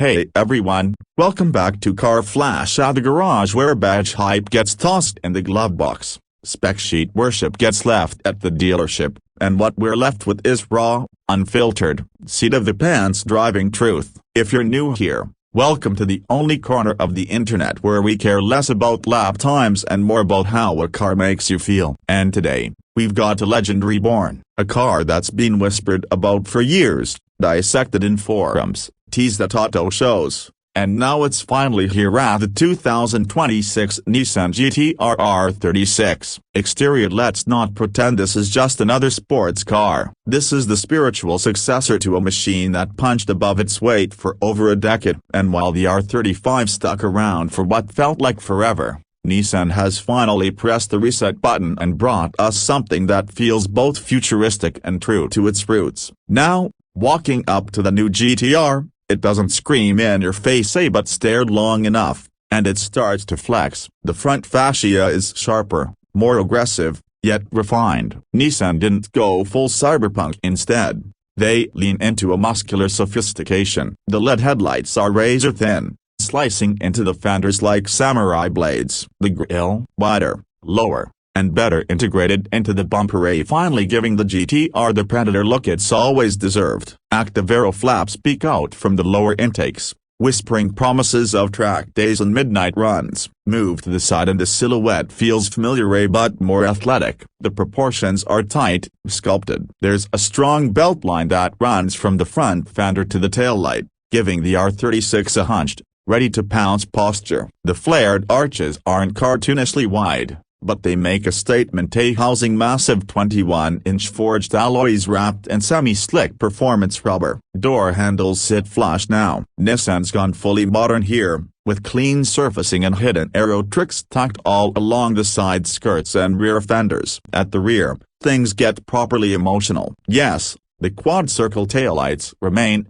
Hey everyone, welcome back to Car Flash at the garage, where badge hype gets tossed in the glove box, spec sheet worship gets left at the dealership, and what we're left with is raw, unfiltered, seat of the pants driving truth. If you're new here, welcome to the only corner of the internet where we care less about lap times and more about how a car makes you feel. And today, we've got a legend reborn, a car that's been whispered about for years, dissected in forums, teased at auto shows, and now it's finally here at the 2026 Nissan GT-R R36. Exterior: let's not pretend this is just another sports car. This is the spiritual successor to a machine that punched above its weight for over a decade. And while the R35 stuck around for what felt like forever, Nissan has finally pressed the reset button and brought us something that feels both futuristic and true to its roots. Now, walking up to the new GT-R, it doesn't scream in your face but stared long enough, and it starts to flex. The front fascia is sharper, more aggressive, yet refined. Nissan didn't go full cyberpunk. Instead, they lean into a muscular sophistication. The LED headlights are razor thin, slicing into the fenders like samurai blades. The grille, wider, lower, and better integrated into the bumper array, finally giving the GT-R the predator look it's always deserved. Active aero flaps peek out from the lower intakes, whispering promises of track days and midnight runs. Move to the side and the silhouette feels familiar but more athletic. The proportions are tight, sculpted. There's a strong beltline that runs from the front fender to the taillight, giving the R36 a hunched, ready-to-pounce posture. The flared arches aren't cartoonishly wide, but they make a statement, housing massive 21-inch forged alloys wrapped in semi-slick performance rubber. Door handles sit flush now. Nissan's gone fully modern here, with clean surfacing and hidden aero tricks tucked all along the side skirts and rear fenders. At the rear, things get properly emotional. Yes, the quad-circle taillights remain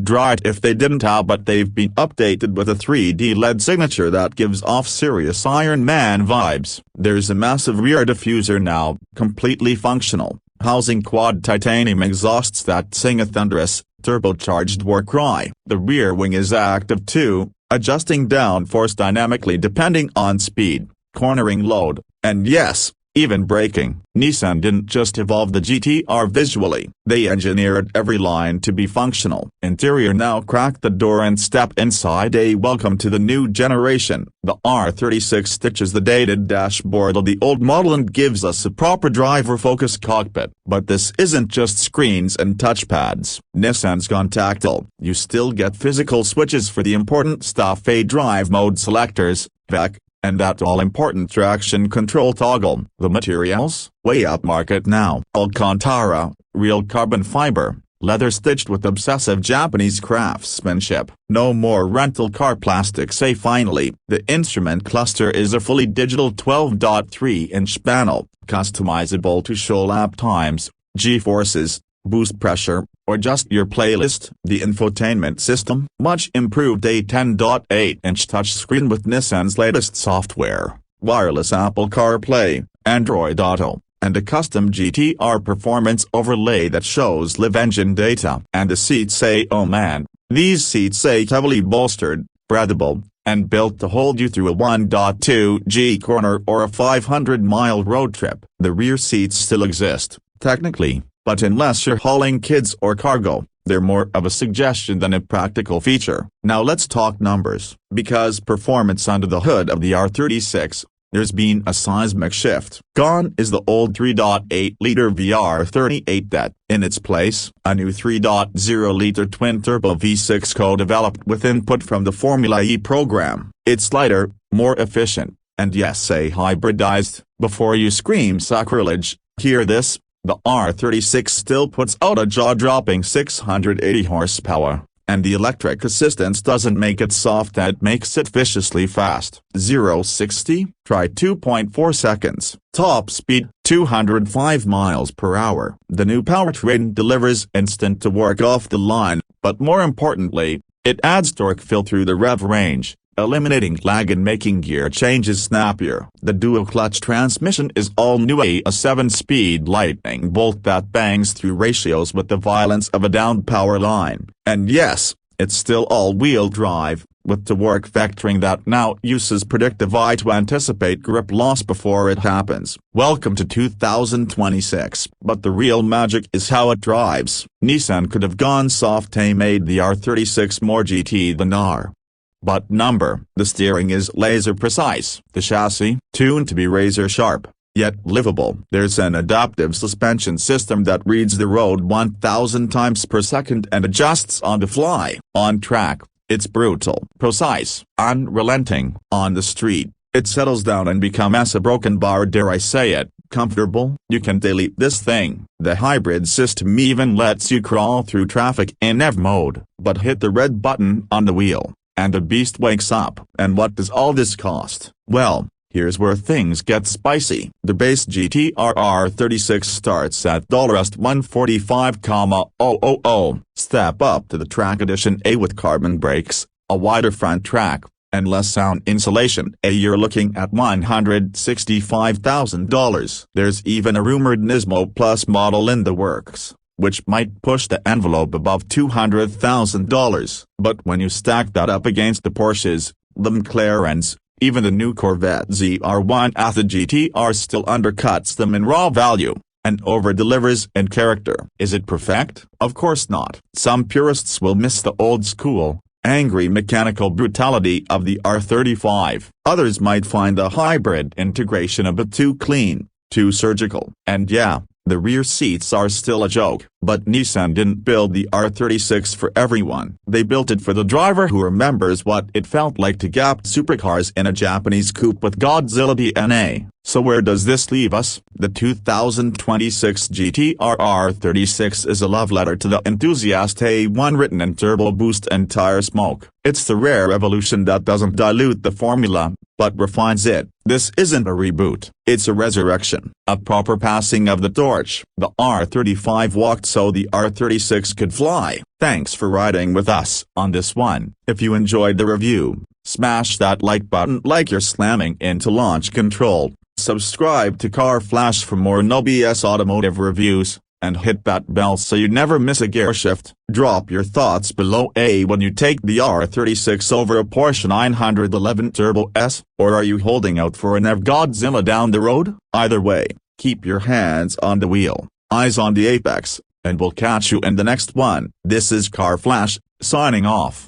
dry if they didn't have, but they've been updated with a 3D LED signature that gives off serious Iron Man vibes. There's a massive rear diffuser now, completely functional, housing quad titanium exhausts that sing a thunderous, turbocharged war cry. The rear wing is active too, adjusting downforce dynamically depending on speed, cornering load, and yes, even braking. Nissan didn't just evolve the GT-R visually, they engineered every line to be functional. Interior: now crack the door and step inside. Welcome to the new generation. The R36 stitches the dated dashboard of the old model and gives us a proper driver-focused cockpit. But this isn't just screens and touchpads. Nissan's gone tactile. You still get physical switches for the important stuff: drive mode selectors, VEC, and that all-important traction control toggle. The materials? Way upmarket now. Alcantara, real carbon fiber, leather stitched with obsessive Japanese craftsmanship. No more rental car plastic. Finally, the instrument cluster is a fully digital 12.3-inch panel, customizable to show lap times, G-forces, boost pressure, or just your playlist. The infotainment system, much improved: a 10.8-inch touchscreen with Nissan's latest software, wireless Apple CarPlay, Android Auto, and a custom GT-R performance overlay that shows live engine data. And the seats, oh man, these seats heavily bolstered, breathable, and built to hold you through a 1.2G corner or a 500-mile road trip. The rear seats still exist, technically, but unless you're hauling kids or cargo, they're more of a suggestion than a practical feature. Now let's talk numbers. Because performance under the hood of the R36, there's been a seismic shift. Gone is the old 3.8-liter VR38 that, in its place, a new 3.0-liter twin-turbo V6 co-developed with input from the Formula E program. It's lighter, more efficient, and yes, hybridized. Before you scream sacrilege, hear this. The R36 still puts out a jaw-dropping 680 horsepower, and the electric assistance doesn't make it soft, it makes it viciously fast. 0-60? Try 2.4 seconds. Top speed, 205 miles per hour. The new powertrain delivers instant to work off the line, but more importantly, it adds torque fill through the rev range, eliminating lag and making gear changes snappier. The dual-clutch transmission is all new, a 7-speed lightning bolt that bangs through ratios with the violence of a downed power line. And yes, it's still all-wheel drive, with the torque vectoring that now uses predictive AI to anticipate grip loss before it happens. Welcome to 2026, but the real magic is how it drives. Nissan could have gone soft and made the R36 more GT than R. But the steering is laser precise, the chassis, tuned to be razor sharp, yet livable. There's an adaptive suspension system that reads the road 1,000 times per second and adjusts on the fly. On track, it's brutal, precise, unrelenting. On the street, it settles down and becomes a broken bar, dare I say it, comfortable. You can delete this thing. The hybrid system even lets you crawl through traffic in EV mode, but hit the red button on the wheel, and the beast wakes up. And what does all this cost? Well, here's where things get spicy. The base GT-R R36 starts at $145,000. Step up to the Track Edition A with carbon brakes, a wider front track, and less sound insulation. You're looking at $165,000. There's even a rumored Nismo Plus model in the works, which might push the envelope above $200,000. But when you stack that up against the Porsches, the McLarens, even the new Corvette ZR1, the GT-R still undercuts them in raw value, and over-delivers in character. Is it perfect? Of course not. Some purists will miss the old-school, angry mechanical brutality of the R35. Others might find the hybrid integration a bit too clean, too surgical. And yeah, the rear seats are still a joke. But Nissan didn't build the R36 for everyone. They built it for the driver who remembers what it felt like to gap supercars in a Japanese coupe with Godzilla DNA. So where does this leave us? The 2026 GT-R R36 is a love letter to the enthusiast, one written in turbo boost and tire smoke. It's the rare evolution that doesn't dilute the formula, but refines it. This isn't a reboot, it's a resurrection, a proper passing of the torch. The R35 walked so the R36 could fly. Thanks for riding with us on this one. If you enjoyed the review, smash that like button like you're slamming into launch control. Subscribe to Car Flash for more no BS automotive reviews, and hit that bell so you never miss a gear shift. Drop your thoughts below. When you take the R36 over a Porsche 911 Turbo S, or are you holding out for an EV Godzilla down the road? Either way, keep your hands on the wheel, eyes on the apex, and we'll catch you in the next one. This is Car Flash, signing off.